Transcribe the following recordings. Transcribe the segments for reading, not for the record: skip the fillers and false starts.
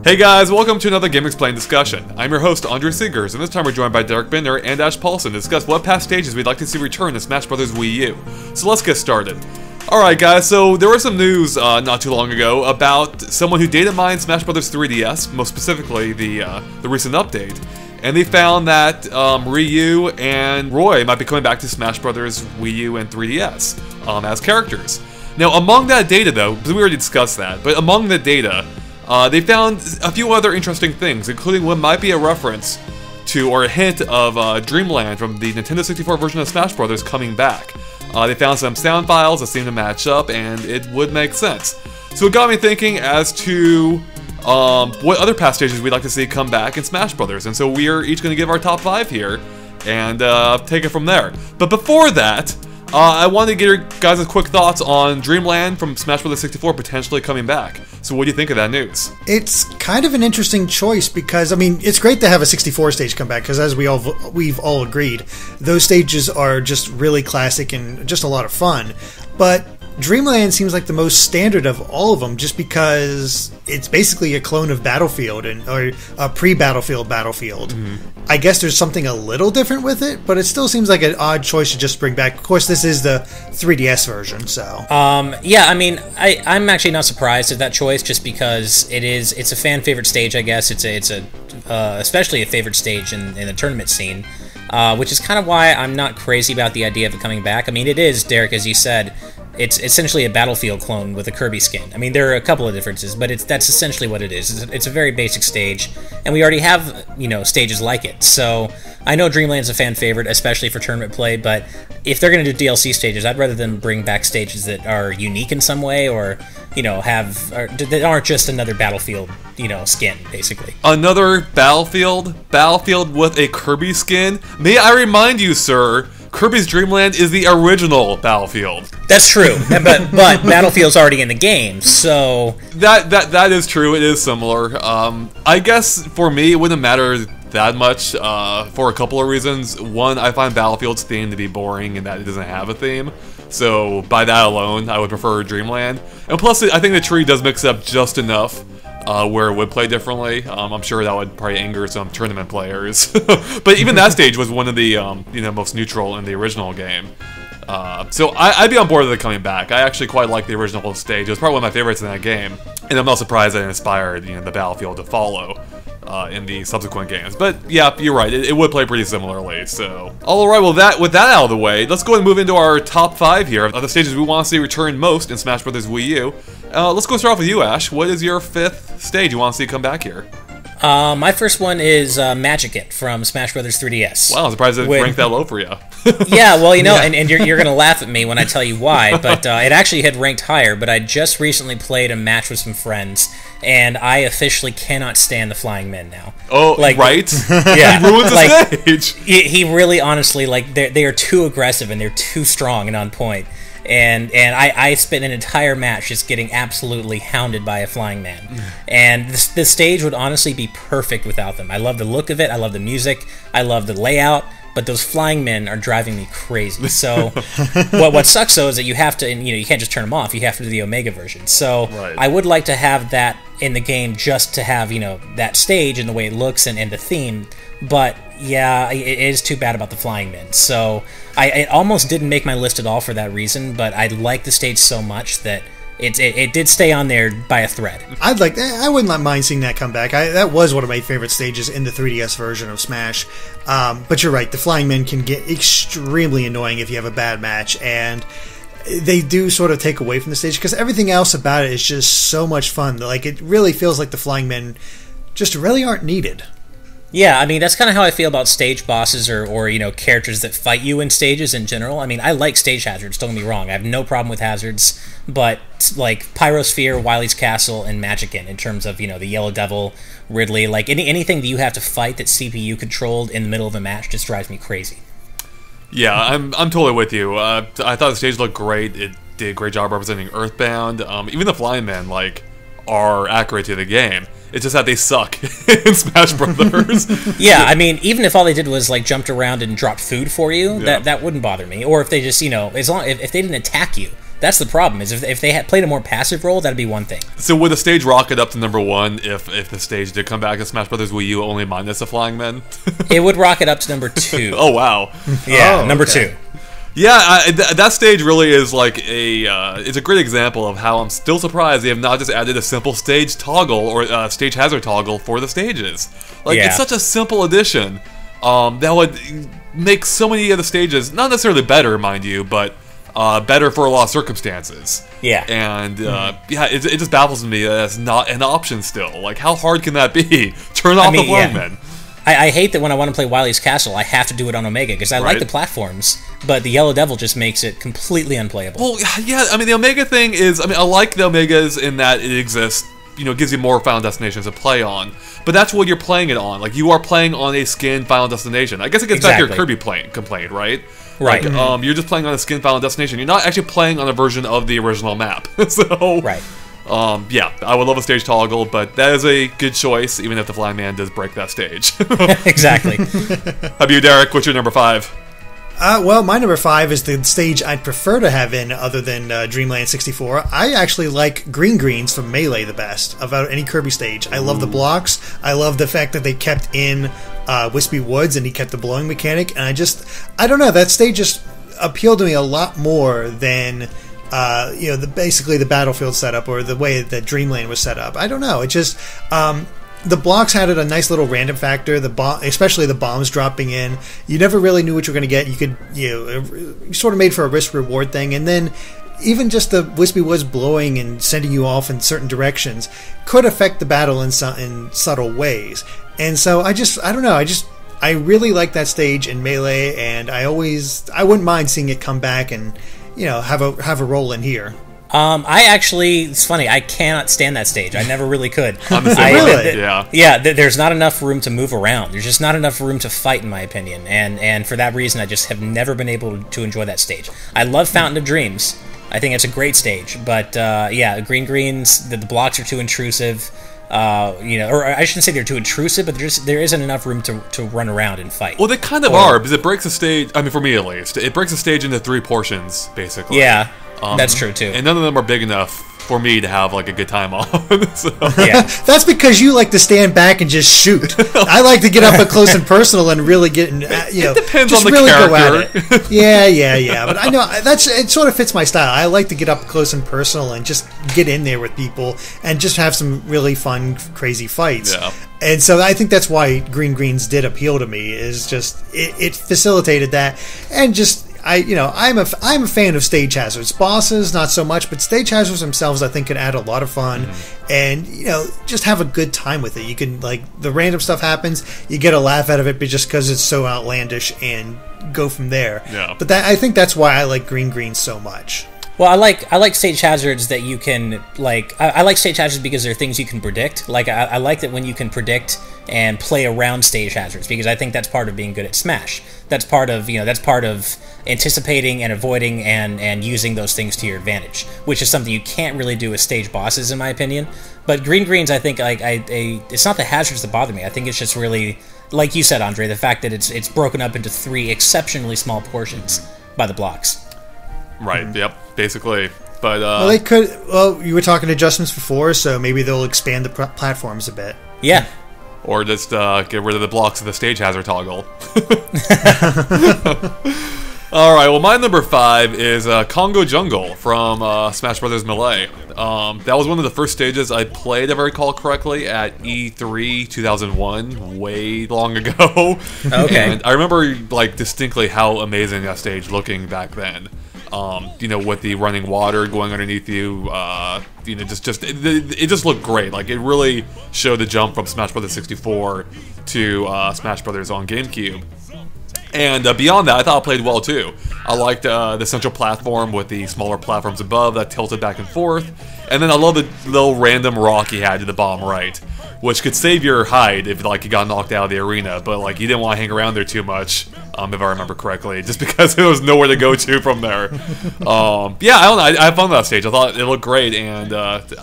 Hey guys, welcome to another GameXplain discussion. I'm your host, Andre Siegers, and this time we're joined by Derek Binder and Ash Paulson to discuss what past stages we'd like to see return to Smash Bros Wii U. So let's get started. Alright guys, so there was some news not too long ago about someone who data mined Smash Bros 3DS, most specifically the recent update, and they found that Ryu and Roy might be coming back to Smash Bros Wii U and 3DS as characters. Now among that data though, because we already discussed that, but among the data, they found a few other interesting things, including what might be a reference to or a hint of Dreamland from the Nintendo 64 version of Smash Bros. Coming back. They found some sound files that seem to match up, and it would make sense. So it got me thinking as to what other past stages we'd like to see come back in Smash Bros. And so we are each going to give our top 5 here, and take it from there. But before that, I wanted to get your guys' quick thoughts on Dreamland from Smash Bros. 64 potentially coming back. So what do you think of that news? It's kind of an interesting choice because, I mean, it's great to have a 64 stage come back because as we've all agreed, those stages are just really classic and just a lot of fun. But Dreamland seems like the most standard of all of them just because it's basically a clone of Battlefield or a pre-Battlefield. Mm-hmm. I guess there's something a little different with it, but it still seems like an odd choice to just bring back. Of course, this is the 3DS version, so. Yeah, I mean, I'm actually not surprised at that choice just because it's a fan favorite stage, I guess. It's especially a favorite stage in the tournament scene, which is kind of why I'm not crazy about the idea of it coming back. I mean, it is, Derek, as you said, it's essentially a Battlefield clone with a Kirby skin. I mean, there are a couple of differences, but that's essentially what it is. It's a very basic stage, and we already have, stages like it. So I know Dreamland's a fan favorite, especially for tournament play, but if they're going to do DLC stages, I'd rather them bring back stages that are unique in some way or, that aren't just another Battlefield, skin, basically. Another Battlefield with a Kirby skin? May I remind you, sir, Kirby's Dream Land is the original Battlefield. That's true, but Battlefield's already in the game, so that is true. It is similar. I guess for me, it wouldn't matter that much for a couple of reasons. One, I find Battlefield's theme to be boring and that it doesn't have a theme. So by that alone, I would prefer Dreamland. And plus, I think the tree does mix up just enough where it would play differently. I'm sure that would probably anger some tournament players. But even that stage was one of the most neutral in the original game. So I'd be on board with it coming back. I actually quite like the original stage. It was probably one of my favorites in that game. And I'm not surprised that it inspired the Battlefield to follow in the subsequent games. But yeah, you're right. It would play pretty similarly. So alright, well with that out of the way, let's go and move into our top 5 here of the stages we want to see return most in Smash Bros. Wii U. Let's go start off with you, Ash. What is your 5th stage you want to see come back here? My first one is Magicant from Smash Bros 3DS. Wow, I'm surprised it ranked that low for you. Yeah, well, and you're going to laugh at me when I tell you why, but it actually had ranked higher, but I just recently played a match with some friends, and I officially cannot stand the Flying Men now. Oh, right? Yeah. He ruins the stage! He really, honestly, they are too aggressive, and they're too strong and on point. And I spent an entire match just getting absolutely hounded by a Flying Man. And the stage would honestly be perfect without them. I love the look of it, I love the music, I love the layout, but those Flying Men are driving me crazy. So what sucks though is that you have to, and you can't just turn them off, you have to do the Omega version. So right. I would like to have that in the game just to have, that stage and the way it looks and the theme, but yeah, it is too bad about the Flying Men. So it almost didn't make my list at all for that reason, but I like the stage so much that it did stay on there by a thread. I wouldn't mind seeing that come back. That was one of my favorite stages in the 3DS version of Smash. But you're right, the Flying Men can get extremely annoying if you have a bad match, and they do sort of take away from the stage because everything else about it is just so much fun. Like, it really feels like the Flying Men just really aren't needed. Yeah, I mean, that's kind of how I feel about stage bosses or characters that fight you in stages in general. I mean, I like stage hazards, don't get me wrong. I have no problem with hazards, but like Pyrosphere, Wily's Castle, and Magicant in terms of, the Yellow Devil, Ridley, like anything that you have to fight that's CPU controlled in the middle of a match just drives me crazy. Yeah, I'm totally with you. I thought the stage looked great. It did a great job representing Earthbound. Even the Flying Men, are accurate to the game. It's just that they suck in Smash Brothers. Yeah, I mean, even if all they did was jumped around and dropped food for you, that wouldn't bother me. Or if they just, if they didn't attack you, That's the problem. Is if they had played a more passive role, that'd be one thing. So would the stage rocket up to number 1 if the stage did come back to Smash Bros Wii U only minus the flying men? It would rocket up to number 2. Oh wow. Yeah, number okay. 2. Yeah, that stage really is like it's a great example of how I'm still surprised they have not just added a simple stage toggle or stage hazard toggle for the stages. Like, Yeah. it's such a simple addition that would make so many of the stages, not necessarily better, mind you, but better for a lot of circumstances. Yeah. And, yeah, it just baffles me that that's not an option still. Like, how hard can that be? Turn off the flying men. I hate that when I want to play Wily's Castle, I have to do it on Omega, because I like the platforms, but the Yellow Devil just makes it completely unplayable. Well, yeah, I mean, the Omega thing is, I mean, I like the Omegas in that it exists, you know, it gives you more Final Destinations to play on, but that's what you're playing it on. Like, you are playing on a skin Final Destination. I guess it gets back to your Kirby complaint, right? Right. Like, you're just playing on a skin Final Destination. You're not actually playing on a version of the original map. So, Right. Yeah, I would love a stage toggle, but that is a good choice, even if the Flying Man does break that stage. Exactly. How about you, Derek? What's your number 5? Well, my number 5 is the stage I'd prefer to have in other than Dreamland 64. I actually like Green Greens from Melee the best about any Kirby stage. I love the blocks. I love the fact that they kept in Wispy Woods and he kept the blowing mechanic. And I don't know, that stage just appealed to me a lot more than basically the battlefield setup or the way that Dreamland was set up. I don't know. It just the blocks had a nice little random factor. Especially the bombs dropping in. You never really knew what you were going to get. You could you sort of made for a risk reward thing, and then even just the Wispy Woods blowing and sending you off in certain directions could affect the battle in subtle ways. And so I don't know. I really like that stage in Melee, and I wouldn't mind seeing it come back and have a role in here. It's funny, I cannot stand that stage. I never really could. Really? Yeah. There's not enough room to move around. There's just not enough room to fight, in my opinion. And for that reason, I just have never been able to enjoy that stage. I love Fountain of Dreams. I think it's a great stage. But, Green Greens, the blocks are too intrusive. Or I shouldn't say they're too intrusive, but there isn't enough room to run around and fight. Well, they kind of are, because it breaks the stage, I mean, for me at least, it breaks the stage into 3 portions, basically. Yeah, that's true, too. And none of them are big enough for me to have, like, a good time on. So. Yeah. That's because you like to stand back and just shoot. I like to get up close and personal and really get in, It depends just on the really character. go at it. Yeah. But I know it sort of fits my style. I like to get up close and personal and just get in there with people and just have some really fun, crazy fights. Yeah. And so I think that's why Green Greens did appeal to me, is just it facilitated that, and just I'm a fan of stage hazards. Bosses, not so much, but stage hazards themselves, I think, can add a lot of fun, and just have a good time with it. You can, like, the random stuff happens, you get a laugh out of it, but just because it's so outlandish, and go from there. Yeah. But I think that's why I like Green Greens so much. Well, I like stage hazards that you can, like, I like stage hazards because they're things you can predict. Like, I like that when you can predict and play around stage hazards, because I think that's part of being good at Smash. That's part of anticipating and avoiding and using those things to your advantage, which is something you can't really do with stage bosses, in my opinion. But Green Greens, I think, it's not the hazards that bother me. I think it's just really, like you said, Andre, the fact that it's broken up into 3 exceptionally small portions by the blocks. Right, yep, basically. But Well, they could. Well, you were talking adjustments before, so maybe they'll expand the platforms a bit. Yeah. Or just get rid of the blocks of the stage hazard toggle. Alright, well, my number 5 is Congo Jungle from Smash Bros. Melee. That was one of the first stages I played, if I recall correctly, at E3 2001, way long ago. Okay. And I remember, like, distinctly how amazing that stage looking back then. With the running water going underneath you, it just looked great. Like, it really showed the jump from Smash Bros. 64 to Smash Bros. On GameCube. And beyond that, I thought it played well too. I liked the central platform with the smaller platforms above that tilted back and forth. And then I love the little random rock you had to the bottom right, which could save your hide if, like, you got knocked out of the arena, but, like, you didn't want to hang around there too much, if I remember correctly, just because there was nowhere to go to from there. I don't know, I had fun with that stage. I thought it looked great, and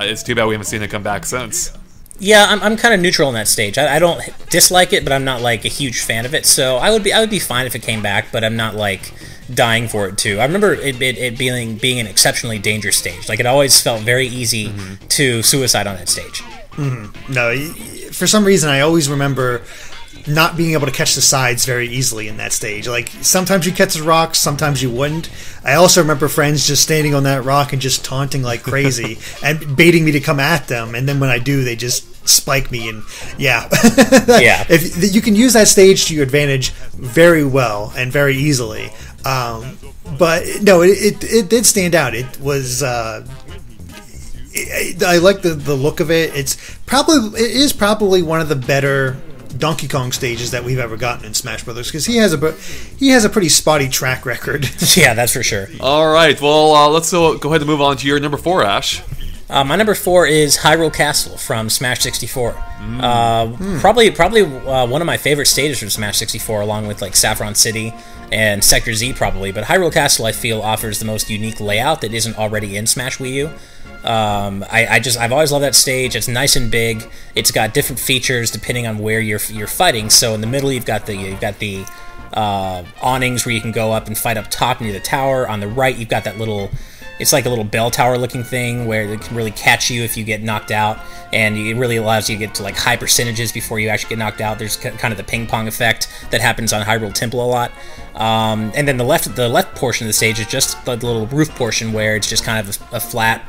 it's too bad we haven't seen it come back since. Yeah, I'm kind of neutral in that stage. I don't dislike it, but I'm not, like, a huge fan of it. So I would be fine if it came back, but I'm not, like, dying for it too. I remember it being an exceptionally dangerous stage. Like, it always felt very easy to suicide on that stage. No, for some reason I always remember not being able to catch the sides very easily in that stage. Like, sometimes you catch the rocks, sometimes you wouldn't. I also remember friends just standing on that rock and just taunting like crazy and baiting me to come at them, and then when I do, they just spike me, and yeah. If you can use that stage to your advantage very well and very easily. But no, it did stand out. It was I like the look of it. It is probably one of the better Donkey Kong stages that we've ever gotten in Smash Brothers, because he has a pretty spotty track record. Yeah, that's for sure. All right, well, let's go ahead and move on to your number 4, Ash. My number 4 is Hyrule Castle from Smash 64. Probably one of my favorite stages from Smash 64, along with like Saffron City and Sector Z probably. But Hyrule Castle, I feel, offers the most unique layout that isn't already in Smash Wii U. I've always loved that stage. It's nice and big. It's got different features depending on where you're fighting. So in the middle, you've got the awnings where you can go up and fight up top near the tower. On the right, you've got that little. It's like a little bell tower looking thing where it can really catch you if you get knocked out, and it really allows you to get to like high percentages before you actually get knocked out. There's kind of the ping pong effect that happens on Hyrule Temple a lot. And then the left portion of the stage is just the little roof portion where it's just kind of a flat,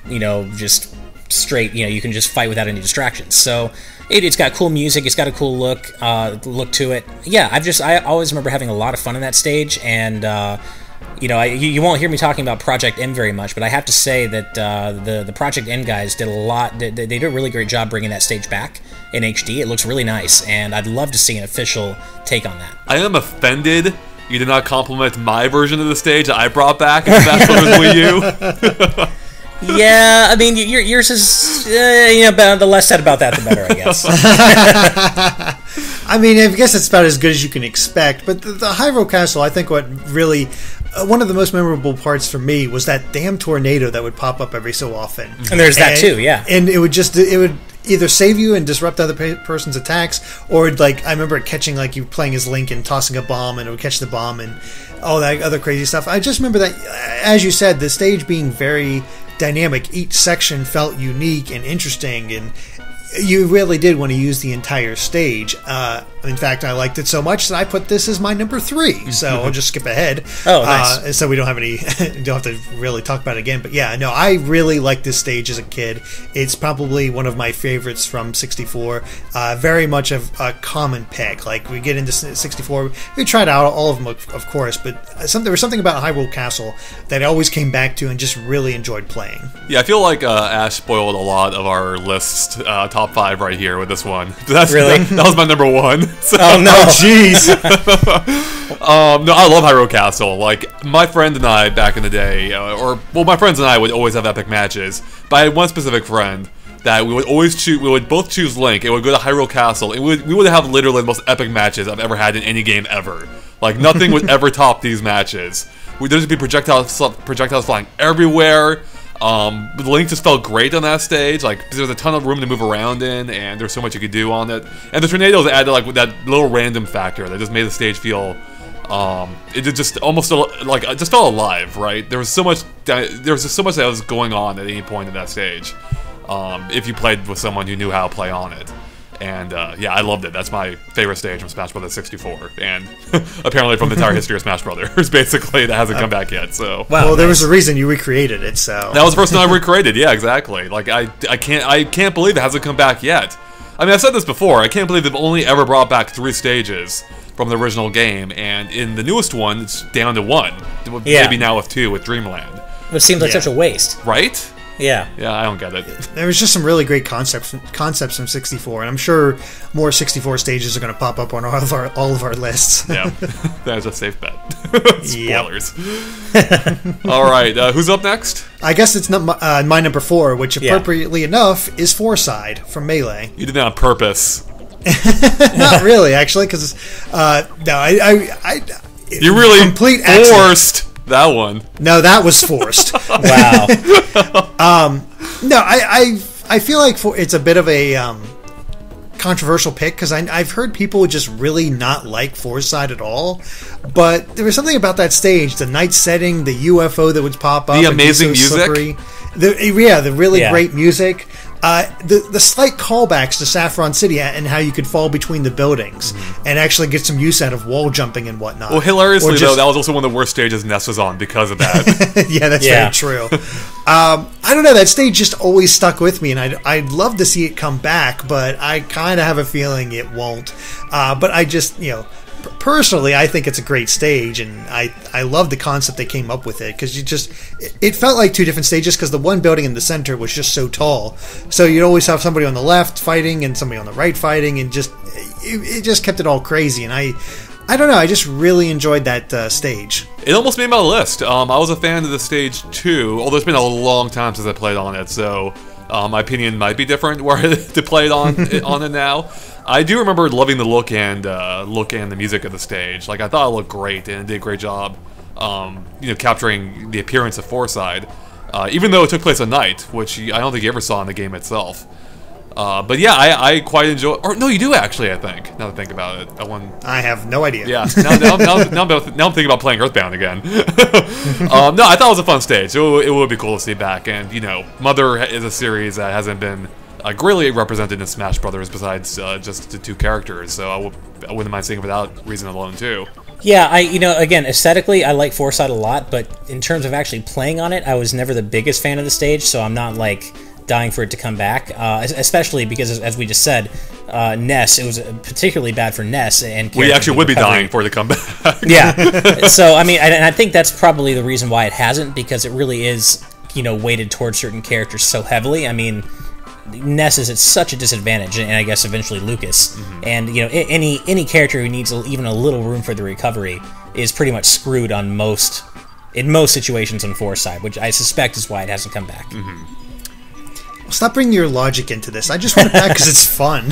just straight, you can just fight without any distractions. So it's got cool music, it's got a cool look to it. Yeah, I always remember having a lot of fun in that stage, and you won't hear me talking about Project M very much, but I have to say that the Project M guys did a lot. They did a really great job bringing that stage back in HD. It looks really nice, and I'd love to see an official take on that. I am offended you did not compliment my version of the stage that I brought back in Smash Bros Wii U. Yeah, I mean, yours is, the less said about that, the better, I guess. I mean, I guess it's about as good as you can expect, but the Hyrule Castle, I think what really, one of the most memorable parts for me was that damn tornado that would pop up every so often. And there's that too, yeah. And it would either save you and disrupt the other person's attacks, or I remember it catching, like, you playing as Link and tossing a bomb, and it would catch the bomb and all that other crazy stuff. I just remember that, as you said, the stage being very dynamic. Each section felt unique and interesting, and you really did want to use the entire stage. In fact, I liked it so much that I put this as my number 3. So I'll just skip ahead. Oh, nice. So we don't have don't have to really talk about it again. But yeah, no, I really liked this stage as a kid. It's probably one of my favorites from 64. Very much of a common pick. Like, we get into 64, we tried out all of them, of course, but there was something about Hyrule Castle that I always came back to and just really enjoyed playing. Yeah, I feel like Ash spoiled a lot of our list, top 5 right here with this one. Really? That was my number 1. So. Oh no, jeez. No, I love Hyrule Castle. Like, my friend and I back in the day, my friends and I would always have epic matches. But I had one specific friend that we would both choose Link, and we would go to Hyrule Castle, and we would have literally the most epic matches I've ever had in any game ever. Like, nothing would ever top these matches. There'd just be projectiles flying everywhere. Link just felt great on that stage. Like, there was a ton of room to move around in, and there's so much you could do on it. And the tornadoes added like that little random factor that just made the stage feel, it just almost like it just felt alive, right? There was just so much that was going on at any point in that stage. If you played with someone who knew how to play on it. And yeah, I loved it. That's my favorite stage from Smash Bros. 64, and apparently from the entire history of Smash Brothers. Basically, that hasn't come back yet. So, well, there was a reason you recreated it. So that was the first time I recreated. Yeah, exactly. Like, I can't believe it hasn't come back yet. I mean, I've said this before. I can't believe they've only ever brought back 3 stages from the original game, and in the newest one, it's down to 1. Yeah. Maybe now with 2 with Dreamland. Which seems like such a waste, right? Yeah. Yeah, I don't get it. There was just some really great concepts from 64, and I'm sure more 64 stages are going to pop up on all of our lists. Yeah, that's a safe bet. Spoilers. All right, who's up next? I guess it's not my number 4, which appropriately enough is Fourside from Melee. You did that on purpose. Not really, actually, because no, you really complete forced that one. No, that was forced. Wow. No, I feel like it's a bit of a controversial pick because I've heard people just really not like Foresight at all. But there was something about that stage, the night setting, the UFO that would pop up, the amazing music, the really great music. The slight callbacks to Saffron City and how you could fall between the buildings and actually get some use out of wall jumping and whatnot. Well, hilariously, though, that was also one of the worst stages Ness was on because of that. Yeah, that's very true. I don't know, that stage just always stuck with me, and I'd love to see it come back, but I kind of have a feeling it won't. But I just, personally, I think it's a great stage, and I love the concept they came up with it, because it felt like two different stages, because the one building in the center was just so tall, so you'd always have somebody on the left fighting and somebody on the right fighting, and it just kept it all crazy, and I don't know, I just really enjoyed that stage. It almost made my list. I was a fan of the stage too, although it's been a long time since I played on it, so my opinion might be different where to play it on it now. I do remember loving the look and the music of the stage. Like, I thought it looked great and it did a great job, capturing the appearance of Foresight, even though it took place at night, which I don't think you ever saw in the game itself. But yeah, I quite enjoy. Or no, you do actually. I think now that I think about it, I have no idea. Yeah, now I'm thinking about playing Earthbound again. No, I thought it was a fun stage. It would be cool to see back. And Mother is a series that hasn't been greatly represented in Smash Brothers besides just the two characters. So I wouldn't mind seeing it for that reason alone too. Yeah, again, aesthetically, I like Foresight a lot, but in terms of actually playing on it, I was never the biggest fan of the stage, so I'm not dying for it to come back, especially because, as we just said, Ness, it was particularly bad for Ness. And we actually would be dying for it to come back. Yeah. So, I think that's probably the reason why it hasn't, because it really is, weighted towards certain characters so heavily. Ness is at such a disadvantage, and I guess eventually Lucas. And, any character who needs even a little room for the recovery is pretty much screwed in most situations on Foresight, which I suspect is why it hasn't come back. Stop bringing your logic into this. I just want it back because it's fun.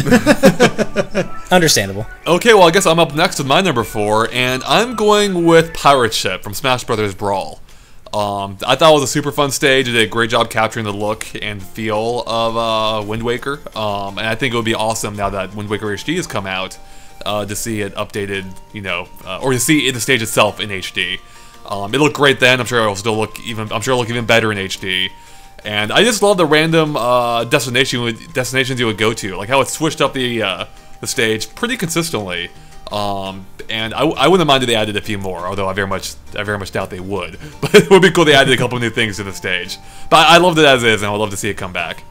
Understandable. Okay, well, I guess I'm up next with my number 4, and I'm going with Pirate Ship from Smash Bros Brawl. I thought it was a super fun stage. It did a great job capturing the look and feel of Wind Waker. And I think it would be awesome now that Wind Waker HD has come out to see it updated, or to see the stage itself in HD. It looked great then. I'm sure it'll still look even better in HD. And I just love the random destinations you would go to, like how it switched up the stage pretty consistently. And I wouldn't mind if they added a few more, although I very much doubt they would. But it would be cool if they added a couple new things to the stage. But I loved it as is, and I would love to see it come back.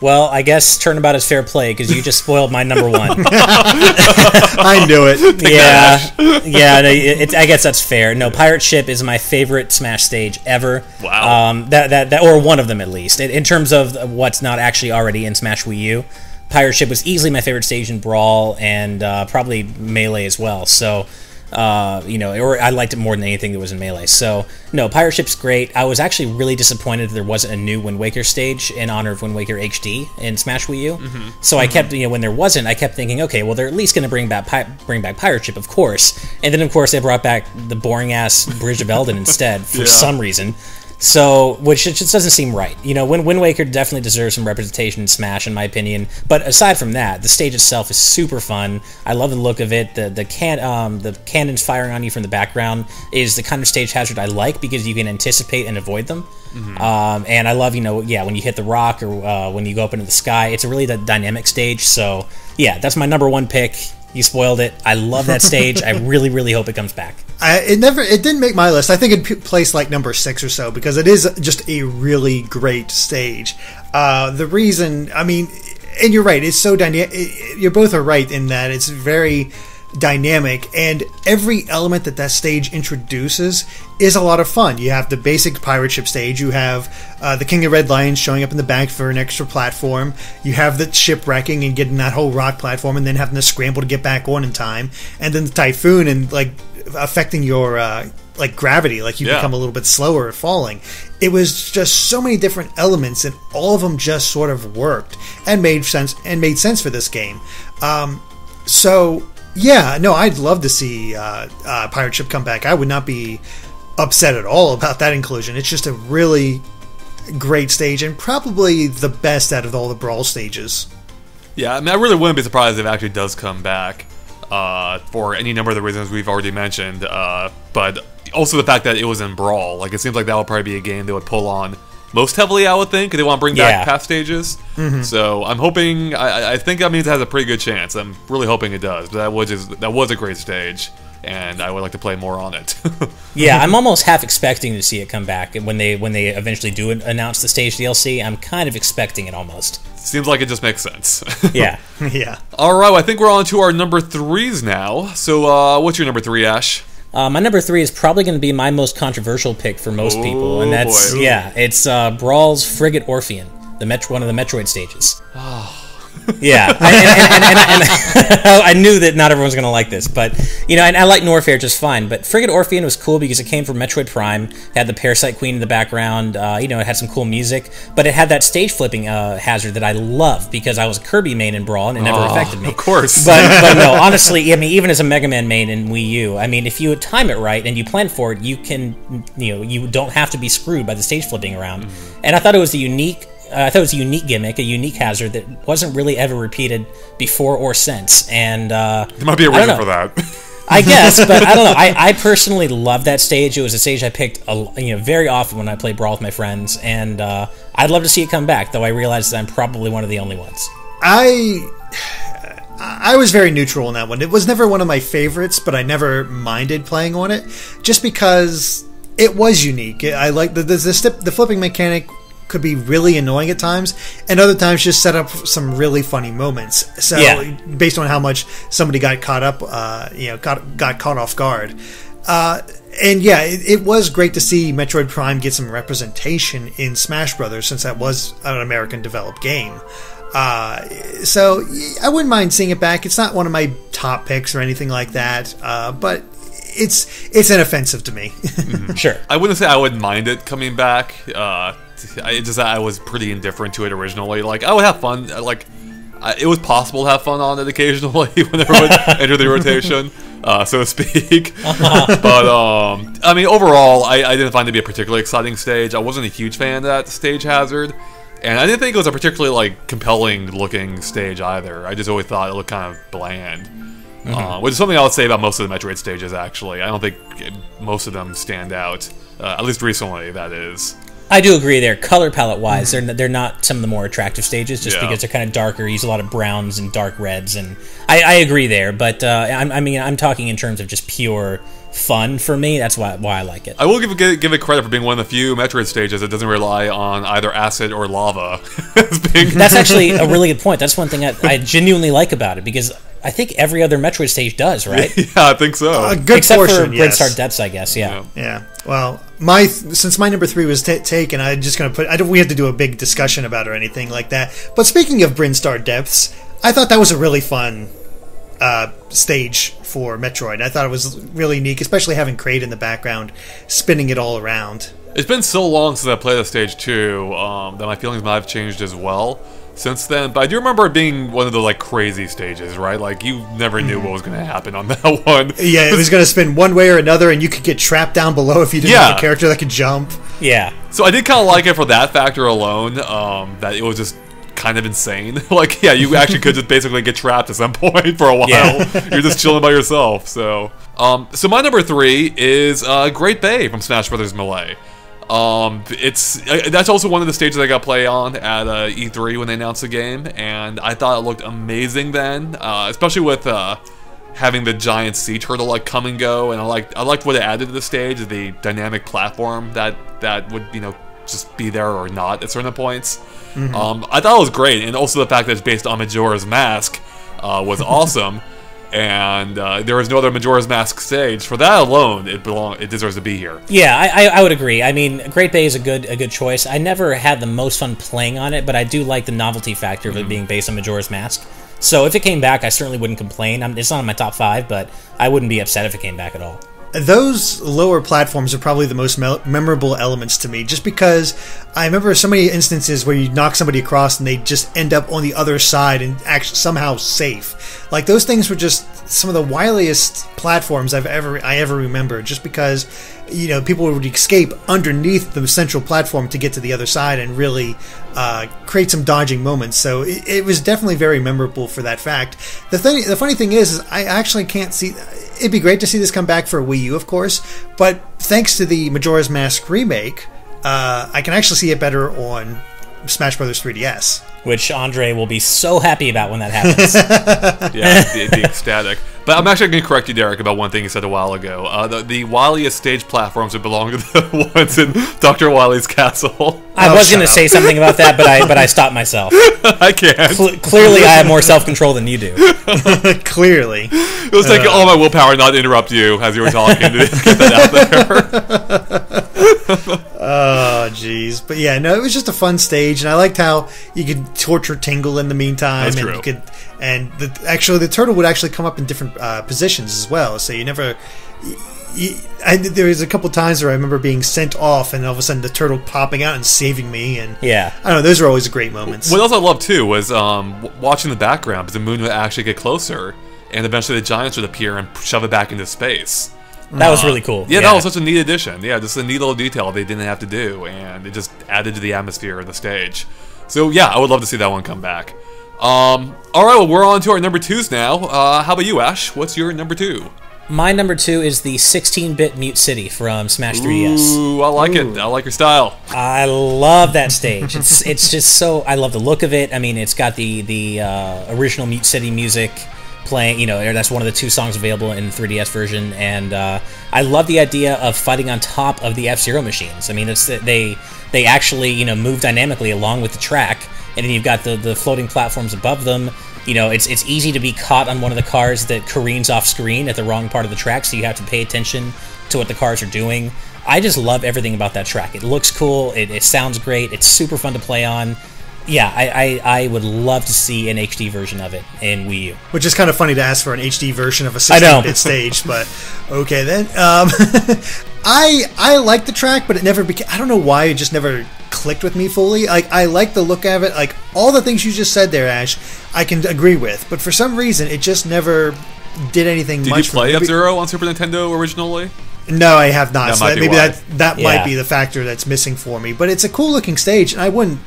Well, I guess turnabout is fair play, because you just spoiled my number 1. I knew it. Yeah. No, I guess that's fair. No, Pirate Ship is my favorite Smash stage ever. Wow. That or one of them at least. In terms of what's not actually already in Smash Wii U, Pirate Ship was easily my favorite stage in Brawl, and probably Melee as well. So, or I liked it more than anything that was in Melee. So, no, Pirate Ship's great. I was actually really disappointed that there wasn't a new Wind Waker stage in honor of Wind Waker HD in Smash Wii U. So I kept, when there wasn't, I kept thinking, okay, well, they're at least going to bring back Pirate Ship, of course. And then, of course, they brought back the boring-ass Bridge of Eldin instead for some reason. So, which it just doesn't seem right. Wind Waker definitely deserves some representation in Smash, in my opinion. But aside from that, the stage itself is super fun. I love the look of it. The cannons firing on you from the background is the kind of stage hazard I like, because you can anticipate and avoid them. And I love, when you hit the rock or when you go up into the sky, it's a really dynamic stage. So, yeah, that's my number 1 pick. You spoiled it. I love that stage. I really, really hope it comes back. It didn't make my list. I think it placed like number 6 or so, because it is just a really great stage. The reason, and you're right, it's so dynamic. You both are right in that it's very dynamic, and every element that stage introduces is a lot of fun. You have the basic pirate ship stage, you have the King of Red Lions showing up in the back for an extra platform, you have the shipwrecking and getting that whole rock platform and then having to scramble to get back on in time, and then the typhoon and affecting your gravity, you become a little bit slower at falling. It was just so many different elements, and all of them just sort of worked and made sense for this game. So yeah, no, I'd love to see Pirate Ship come back. I would not be upset at all about that inclusion. It's just a really great stage, and probably the best out of all the Brawl stages. Yeah, I mean, I really wouldn't be surprised if it actually does come back for any number of the reasons we've already mentioned. But also the fact that it was in Brawl. Like, it seems like that would probably be a game they would pull on most heavily, I would think. They want to bring back past stages. So I'm hoping, I think that means it has a pretty good chance. I'm really hoping it does. But that was a great stage, and I would like to play more on it. Yeah, I'm almost half expecting to see it come back when they eventually do announce the stage DLC. I'm kind of expecting it almost. Seems like it just makes sense. Yeah. Yeah. All right, well, I think we're on to our number 3s now. So what's your number 3, Ash? My number 3 is probably going to be my most controversial pick for most people, and that's it's Brawl's Frigate Orpheon, one of the Metroid stages. Yeah, and I knew that not everyone's going to like this, but, and I like Norfair just fine, but Frigate Orpheon was cool because it came from Metroid Prime, it had the Parasite Queen in the background, it had some cool music, but it had that stage flipping hazard that I love because I was a Kirby main in Brawl and it never affected me. Of course. But no, honestly, I mean, even as a Mega Man main in Wii U, I mean, if you time it right and you plan for it, you can, you don't have to be screwed by the stage flipping around. And I thought it was a unique gimmick, a unique hazard that wasn't really ever repeated before or since. And there might be a reason for that. I guess, but I don't know. I personally love that stage. It was a stage I picked, very often when I played Brawl with my friends, and I'd love to see it come back. Though I realize that I'm probably one of the only ones. I was very neutral on that one. It was never one of my favorites, but I never minded playing on it, just because it was unique. I like the flipping mechanic. Could be really annoying at times, and other times just set up some really funny moments. So, based on how much somebody got caught up, got caught off guard. And yeah, it was great to see Metroid Prime get some representation in Smash Bros. Since that was an American-developed game. So I wouldn't mind seeing it back. It's not one of my top picks or anything like that, but it's inoffensive to me. Sure, I wouldn't say I wouldn't mind it coming back. I was pretty indifferent to it originally. Like, I would have fun. Like, it was possible to have fun on it occasionally whenever it would enter the rotation, so to speak. But I mean, overall, I didn't find it to be a particularly exciting stage. I wasn't a huge fan of that stage hazard, and I didn't think it was a particularly compelling looking stage either. I just always thought it looked kind of bland. Which is something I would say about most of the Metroid stages, actually. I don't think most of them stand out, at least recently, that is. I do agree there. Color palette wise, they're not some of the more attractive stages, just because they're kind of darker, use a lot of browns and dark reds, and I agree there. But I'm talking in terms of just pure fun for me. That's why I like it. I will give it credit for being one of the few Metroid stages that doesn't rely on either acid or lava. That's actually a really good point. That's one thing I genuinely like about it, because I think every other Metroid stage does, right? Yeah, I think so. A good Except portion, for Brinstar Depths, I guess. Yeah. Well, since my number 3 was taken, I'm just going to put. We have to do a big discussion about it or anything like that. But speaking of Brinstar Depths, I thought that was a really fun stage for Metroid. I thought it was really unique, especially having Kraid in the background, spinning it all around. It's been so long since I played the stage 2 that my feelings might have changed as well since then. But I do remember it being one of the crazy stages, right? Like, you never knew what was going to happen on that one. Yeah, it was going to spin one way or another, and you could get trapped down below if you didn't have a character that could jump. Yeah. So I did kind of like it for that factor alone, that it was just kind of insane. You actually could just basically get trapped at some point for a while. Yeah. You're just chilling by yourself. So my number 3 is Great Bay from Smash Bros. Melee. That's also one of the stages I got to play on at E3 when they announced the game, and I thought it looked amazing then, especially with having the giant sea turtle come and go, and I liked what it added to the stage, the dynamic platform that would just be there or not at certain points. I thought it was great, and also the fact that it's based on Majora's Mask was awesome. And there is no other Majora's Mask stage. For that alone, it deserves to be here. Yeah, I would agree. I mean, Great Bay is a good choice. I never had the most fun playing on it, but I do like the novelty factor of it being based on Majora's Mask. So if it came back, I certainly wouldn't complain. It's not in my top 5, but I wouldn't be upset if it came back at all. those lower platforms are probably the most memorable elements to me, just because I remember so many instances where you knock somebody across and they just end up on the other side and actually somehow safe. Like, those things were just some of the wiliest platforms I ever remember, just because, you know, people would escape underneath the central platform to get to the other side and really create some dodging moments. So it was definitely very memorable for that fact. The funny thing is I actually can't see. It'd be great to see this come back for Wii U, of course, but thanks to the Majora's Mask remake, I can actually see it better on Smash Bros 3DS. Which Andre will be so happy about when that happens. Yeah, the ecstatic. But I'm actually going to correct you, Derek, about one thing you said a while ago. The wiliest stage platforms would belong to the ones in Dr. Wily's castle. I was going to say something about that, but I stopped myself. I can't. Clearly, I have more self-control than you do. Clearly. It was taking all my willpower not to interrupt you as you were talking to get that out there. Oh, jeez. But yeah, no, it was just a fun stage, and I liked how you could torture Tingle in the meantime. That's and true. You could, and the turtle would actually come up in different positions as well, so you never... there was a couple times where I remember being sent off, and all of a sudden the turtle popping out and saving me, and yeah, I don't know, those are always great moments. What else I loved too was watching the background, because the moon would actually get closer, and eventually the giants would appear and shove it back into space. That was really cool. Yeah, that was such a neat addition. Yeah, just a neat little detail they didn't have to do, and it just added to the atmosphere of the stage. So yeah, I would love to see that one come back. All right, well, we're on to our number 2s now. How about you, Ash? What's your number 2? My number 2 is the 16-bit Mute City from Smash 3DS. Ooh, I like it. I like your style. I love that stage. It's just so... I love the look of it. I mean, it's got the original Mute City music playing. You know, that's one of the 2 songs available in the 3DS version, and I love the idea of fighting on top of the F-Zero machines. I mean, they actually, you know, move dynamically along with the track, and then you've got the floating platforms above them. You know, it's easy to be caught on one of the cars that careens off screen at the wrong part of the track, so you have to pay attention to what the cars are doing. I just love everything about that track. It looks cool, it sounds great, it's super fun to play on. Yeah, I would love to see an HD version of it in Wii U. Which is kind of funny to ask for an HD version of a 16-bit stage, but okay then. I like the track, but it never became... I don't know why it just never clicked with me fully. Like, I like the look of it. Like, all the things you just said there, Ash, I can agree with. But for some reason, it just never did anything much. Did you play F-Zero on Super Nintendo originally? No, I have not. So maybe that Yeah. might be the factor that's missing for me. But it's a cool looking stage, and I wouldn't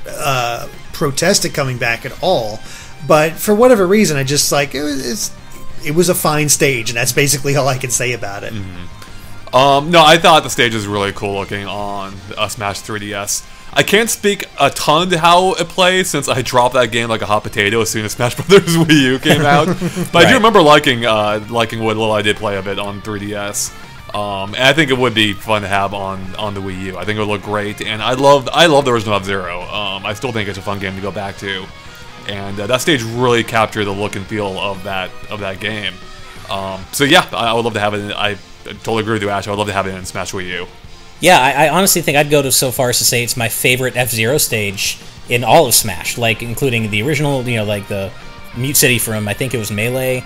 protest it coming back at all. But for whatever reason, I just like it was a fine stage, and that's basically all I can say about it. Mm-hmm. No, I thought the stage was really cool looking on Smash 3DS. I can't speak a ton to how it plays, since I dropped that game like a hot potato as soon as Smash Bros Wii U came out. But Right. I do remember liking what little I did play of it on 3DS. And I think it would be fun to have on the Wii U. I think it would look great, and I love the original F-Zero. I still think it's a fun game to go back to, and that stage really captured the look and feel of that game. So yeah, I would love to have it. I totally agree with you, Ash. I would love to have it in Smash Wii U. Yeah, I honestly think I'd go so far as to say it's my favorite F-Zero stage in all of Smash, like including the original, you know, like the Mute City from, I think it was Melee,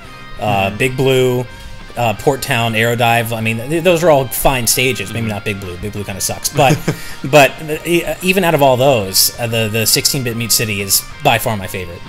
Big Blue, Port Town, Aerodive. I mean, those are all fine stages. Maybe not Big Blue. Big Blue kind of sucks. But even out of all those, the 16-bit Mute City is by far my favorite.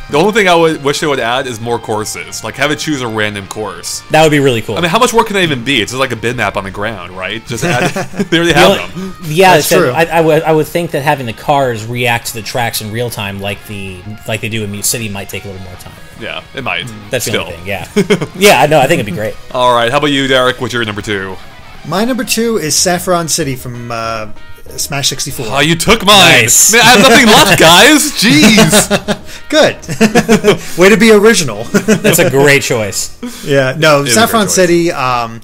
The only thing I wish they would add is more courses. Like, have it choose a random course. That would be really cool. I mean, how much work can that even be? It's just like a bitmap on the ground, right? Just add. They already have them. Yeah, That's true. I would think that having the cars react to the tracks in real time, like they do in Mute City, might take a little more time. Yeah, it might. That's the Still. only thing. Yeah, yeah. No, I think it'd be great. All right, how about you, Derek? What's your number 2? My number 2 is Saffron City from Smash 64. Oh, you took mine. Nice. Man, I have nothing left, guys. Jeez. Good. Way to be original. That's a great choice. Yeah, no, It is a Saffron great choice. City, I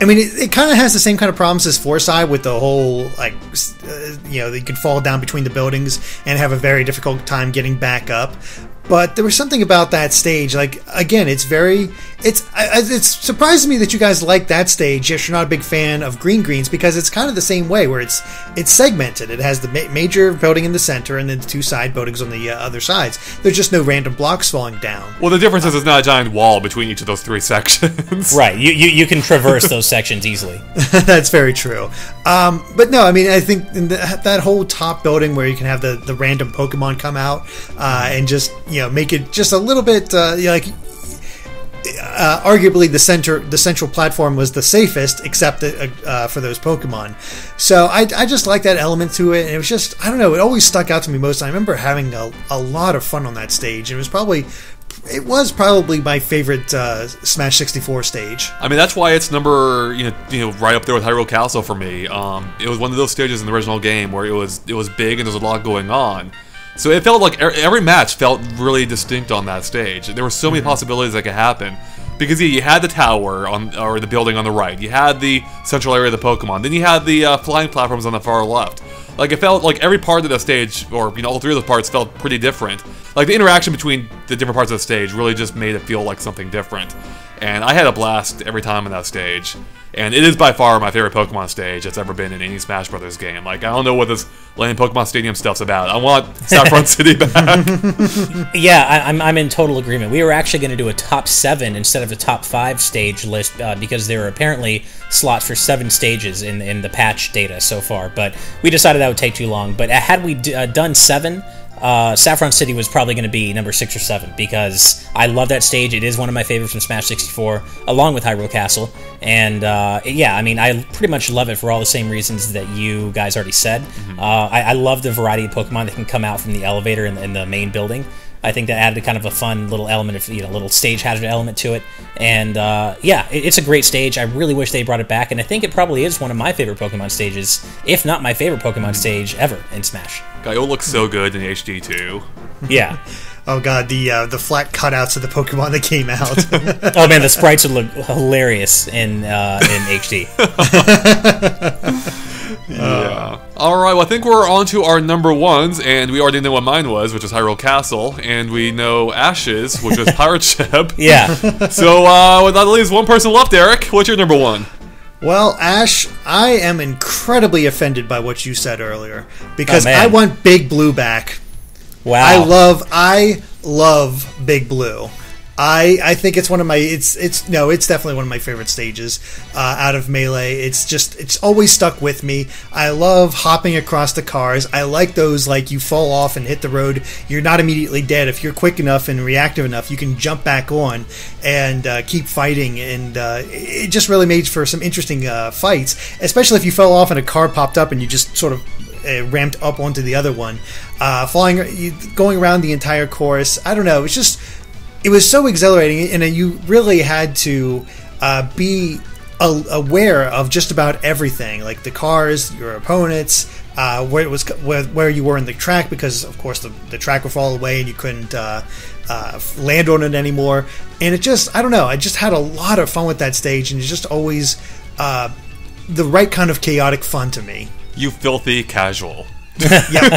mean, it kind of has the same kind of problems as Forsyth with the whole, like, you could fall down between the buildings and have a very difficult time getting back up. But there was something about that stage. Like, again, it's surprised me that you guys like that stage if you're not a big fan of Green Greens, because it's kind of the same way, where it's segmented. It has the major building in the center and then the two side buildings on the other sides. There's just no random blocks falling down. Well, the difference is it's not a giant wall between each of those three sections. Right, you can traverse those sections easily. That's very true. But no, I mean, I think in that whole top building where you can have the random Pokemon come out and just, make it just a little bit arguably the central platform was the safest, except for those Pokemon. So I just like that element to it, and it was just, I don't know, it always stuck out to me most. I remember having a lot of fun on that stage, and it was probably my favorite Smash 64 stage. I mean, that's why it's number right up there with Hyrule Castle for me. It was one of those stages in the original game where it was big and there was a lot going on. So it felt like every match felt really distinct on that stage. There were so many possibilities that could happen. Because you had the tower or the building on the right, you had the central area of the Pokemon, then you had the flying platforms on the far left. Like, it felt like every part of the stage, or all three of those parts, felt pretty different. Like, the interaction between the different parts of the stage really just made it feel like something different. And I had a blast every time on that stage. And it is by far my favorite Pokemon stage that's ever been in any Smash Bros. Game. Like, I don't know what this Land Pokemon Stadium stuff's about. I want Saffron City back. Yeah, I'm in total agreement. We were actually going to do a top 7 instead of a top 5 stage list because there are apparently slots for 7 stages in the patch data so far. But we decided that would take too long. But had we done 7... Saffron City was probably going to be number 6 or 7 because I love that stage. It is one of my favorites from Smash 64, along with Hyrule Castle. And yeah, I mean, I pretty much love it for all the same reasons that you guys already said. I love the variety of Pokemon that can come out from the elevator in the main building. I think that added kind of a fun little element of, little stage hazard element to it. And yeah, it's a great stage. I really wish they brought it back, and I think it probably is one of my favorite Pokemon stages, if not my favorite Pokemon stage ever in Smash. God, it looks so good in HD too. Yeah. Oh god, the flat cutouts of the Pokemon that came out. Oh man, the sprites would look hilarious in HD. Yeah. Alright, well, I think we're on to our number ones, and we already know what mine was, which was Hyrule Castle, and we know Ash's, which was Pirate Ship. Yeah. So, with at least one person left, Eric, what's your number one? Well, Ash, I am incredibly offended by what you said earlier, because Oh, I want Big Blue back. Wow. I love Big Blue. I think it's one of my it's definitely one of my favorite stages out of Melee. It's always stuck with me. I love hopping across the cars. I like those, like, you fall off and hit the road. You're not immediately dead. If you're quick enough and reactive enough, you can jump back on and keep fighting. And it just really made for some interesting fights, especially if you fell off and a car popped up and you just sort of ramped up onto the other one, going around the entire course. I don't know. It was so exhilarating, and you really had to be aware of just about everything, like the cars, your opponents, where you were in the track, because of course the track would fall away and you couldn't land on it anymore. And it just, I don't know, I just had a lot of fun with that stage, and it's just always the right kind of chaotic fun to me. You filthy casual. Yeah.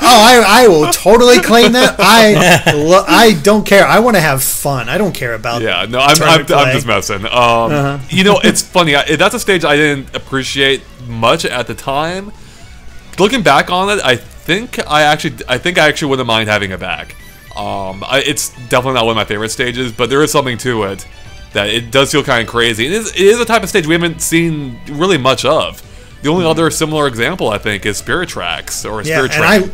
Oh, I will totally claim that. I don't care. I want to have fun. I don't care about. Yeah, no, I'm just messing. It's funny. That's a stage I didn't appreciate much at the time. Looking back on it, I think I actually wouldn't mind having it back. It's definitely not one of my favorite stages, but there is something to it that it does feel kind of crazy. It is a type of stage we haven't seen really much of. The only other similar example, I think, is Spirit Tracks or Spirit Train.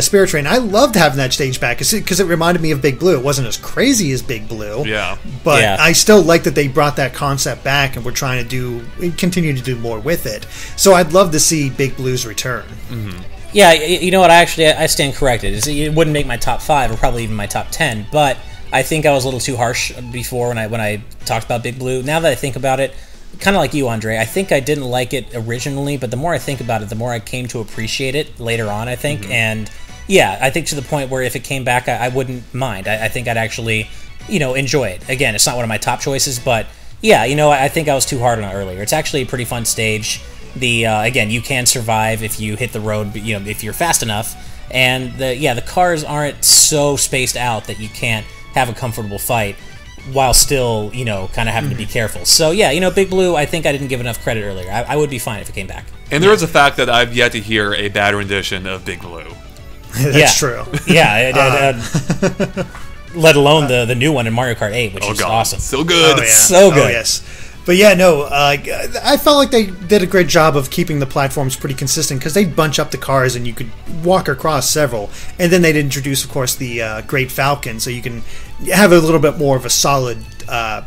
Spirit Train. I loved having that stage back because it reminded me of Big Blue. It wasn't as crazy as Big Blue. Yeah. But yeah. I still like that they brought that concept back, and we're trying to continue to do more with it. So I'd love to see Big Blue's return. Mm-hmm. Yeah, you know what? I stand corrected. It wouldn't make my top 5 or probably even my top 10, but I think I was a little too harsh before when I talked about Big Blue. Now that I think about it, kind of like you, Andre, I think I didn't like it originally, but the more I think about it, the more I came to appreciate it later on, I think. Mm-hmm. And yeah, I think to the point where if it came back, I wouldn't mind. I think I'd actually, enjoy it. Again, it's not one of my top choices, but yeah, I think I was too hard on it earlier. It's actually a pretty fun stage. Again, you can survive if you hit the road, if you're fast enough. and the cars aren't so spaced out that you can't have a comfortable fight while still, kind of having to be careful. So yeah, Big Blue, I think I didn't give enough credit earlier. I would be fine if it came back. And there is a fact that I've yet to hear a bad rendition of Big Blue. That's true. Yeah, let alone the new one in Mario Kart 8, which is awesome. So good. Oh, yeah. So good. Oh, yes. But yeah, no, I felt like they did a great job of keeping the platforms pretty consistent because they'd bunch up the cars and you could walk across several. And then they'd introduce, of course, the Great Falcon, so you can have a little bit more of a solid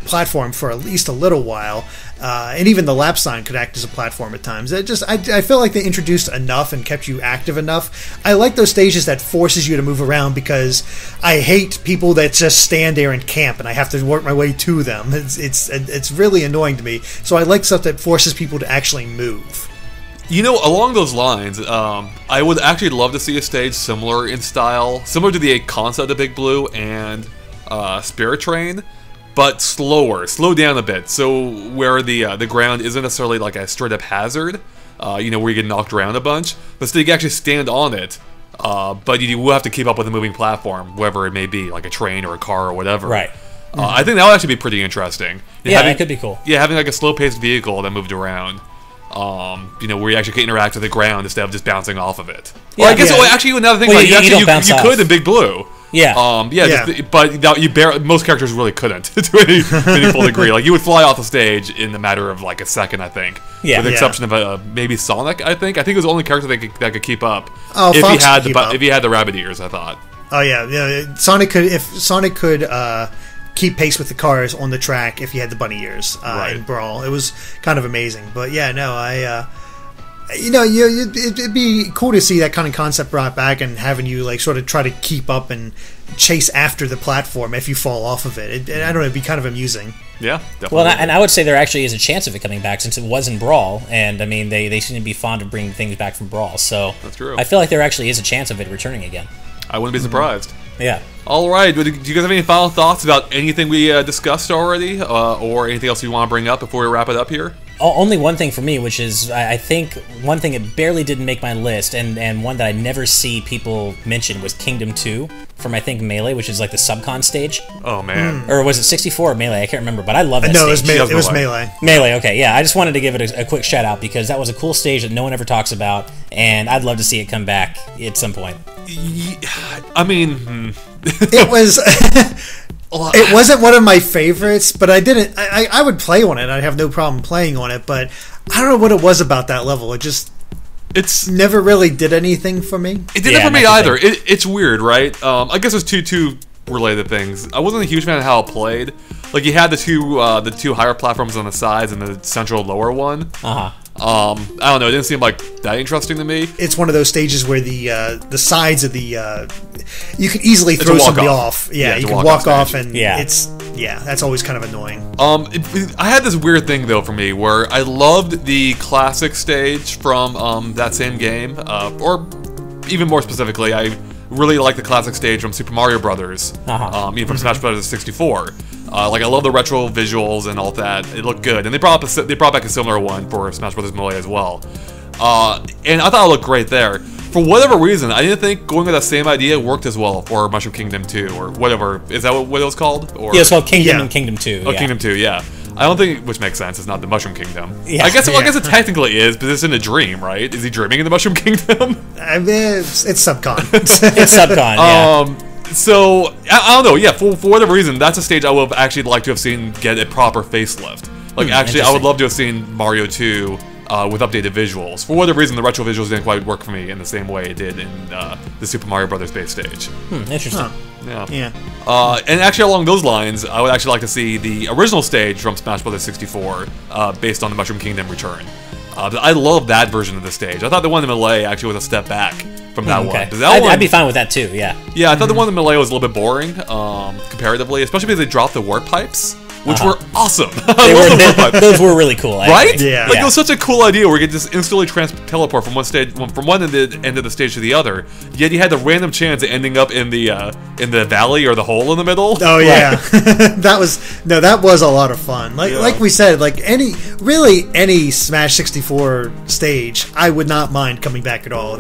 platform for at least a little while. And even the lap sign could act as a platform at times. I feel like they introduced enough and kept you active enough. I like those stages that forces you to move around because I hate people that just stand there and camp and I have to work my way to them. It's really annoying to me. So I like stuff that forces people to actually move. Along those lines, I would actually love to see a stage similar in style, similar to the concept of Big Blue and Spirit Train, but slow down a bit. So where the ground isn't necessarily like a straight up hazard, where you get knocked around a bunch, but still you can actually stand on it. But you will have to keep up with a moving platform, wherever it may be, like a train or a car or whatever. Right. I think that would actually be pretty interesting. That could be cool. Yeah, having like a slow-paced vehicle that moved around. Where you actually can interact with the ground instead of just bouncing off of it. Yeah, or I guess actually another thing, you could in Big Blue. Yeah. But most characters really couldn't to any meaningful degree. Like you would fly off the stage in a matter of like a second, I think. Yeah. With the exception of maybe Sonic, I think. I think it was the only character that could keep up. Oh, if Fox if he had the rabbit ears, I thought. Oh yeah. Sonic could keep pace with the cars on the track if you had the bunny ears in Brawl. It was kind of amazing. But yeah, no, it'd be cool to see that kind of concept brought back and having you like sort of try to keep up and chase after the platform if you fall off of it. I don't know, it'd be kind of amusing. Yeah, definitely. Well, and I would say there actually is a chance of it coming back since it was in Brawl, and I mean they seem to be fond of bringing things back from Brawl. So that's true. I feel like there actually is a chance of it returning again. I wouldn't be surprised. Yeah. All right. Do you guys have any final thoughts about anything we discussed already, or anything else you want to bring up before we wrap it up here? Only one thing for me, which is I think one thing that barely didn't make my list, and one that I never see people mention was Kingdom 2 from I think Melee, which is like the Subcon stage. Oh man. Or was it 64 or Melee? I can't remember, but I love that No, stage. it was Melee. Melee, okay, yeah. I just wanted to give it a quick shout out because that was a cool stage that no one ever talks about, and I'd love to see it come back at some point. I mean, it was. It wasn't one of my favorites, but I would play on it. I'd have no problem playing on it, but I don't know what it was about that level. It's never really did anything for me. It didn't for me either. It's weird, right? I guess there's two related things. I wasn't a huge fan of how it played. Like you had the two higher platforms on the sides and the central lower one. I don't know. It didn't seem like that interesting to me. It's one of those stages where the sides of the you can easily throw somebody off. Yeah, you can walk off, and that's always kind of annoying. I had this weird thing though for me where I loved the classic stage from that same game, or even more specifically, I really like the classic stage from Super Mario Brothers, even from Smash Bros 64. Like I love the retro visuals and all that. It looked good, and they brought back a similar one for Smash Bros Melee as well. And I thought it looked great there. For whatever reason, I didn't think going with that same idea worked as well for Mushroom Kingdom 2 or whatever. Is that what it was called? Or it's called Kingdom and Kingdom 2. Oh, Kingdom 2, yeah. I don't think, which makes sense. It's not the Mushroom Kingdom. Yeah. I guess it technically is, but it's in a dream, right? Is he dreaming in the Mushroom Kingdom? I mean, it's Subcon. It's Subcon. Yeah. So I don't know. Yeah, for whatever reason, that's a stage I would have actually liked to have seen get a proper facelift. Like, actually, I would love to have seen Mario 2 with updated visuals. For whatever reason, the retro visuals didn't quite work for me in the same way it did in the Super Mario Brothers base stage. Interesting. Huh. Yeah. And actually, along those lines, I would actually like to see the original stage from Smash Bros 64 based on the Mushroom Kingdom Return. I love that version of the stage. I thought the one in Melee actually was a step back from that one. I'd be fine with that too, yeah. Yeah, I thought the one in Melee was a little bit boring, comparatively, especially because they dropped the warp pipes, which were awesome. Those were really cool, right? Yeah. Like it was such a cool idea where you could just instantly teleport from one end of the stage to the other. Yet you had the random chance of ending up in the valley or the hole in the middle. Oh yeah, that was a lot of fun. Like we said, like any Smash 64 stage, I would not mind coming back at all.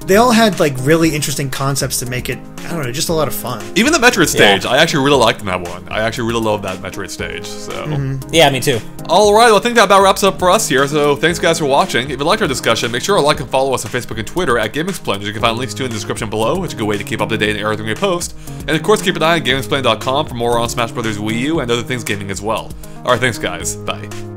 they all had like really interesting concepts to make it, I don't know, just a lot of fun. Even the Metroid stage, I actually really liked that one. I actually really love that Metroid stage. So Yeah, me too. Alright, well I think that about wraps up for us here, so thanks guys for watching. If you liked our discussion, make sure to like and follow us on Facebook and Twitter at GameXplain, which you can find links to in the description below, which is a good way to keep up to date on everything we post. And of course keep an eye on GameXplain.com for more on Smash Bros Wii U and other things gaming as well. Alright, thanks guys. Bye.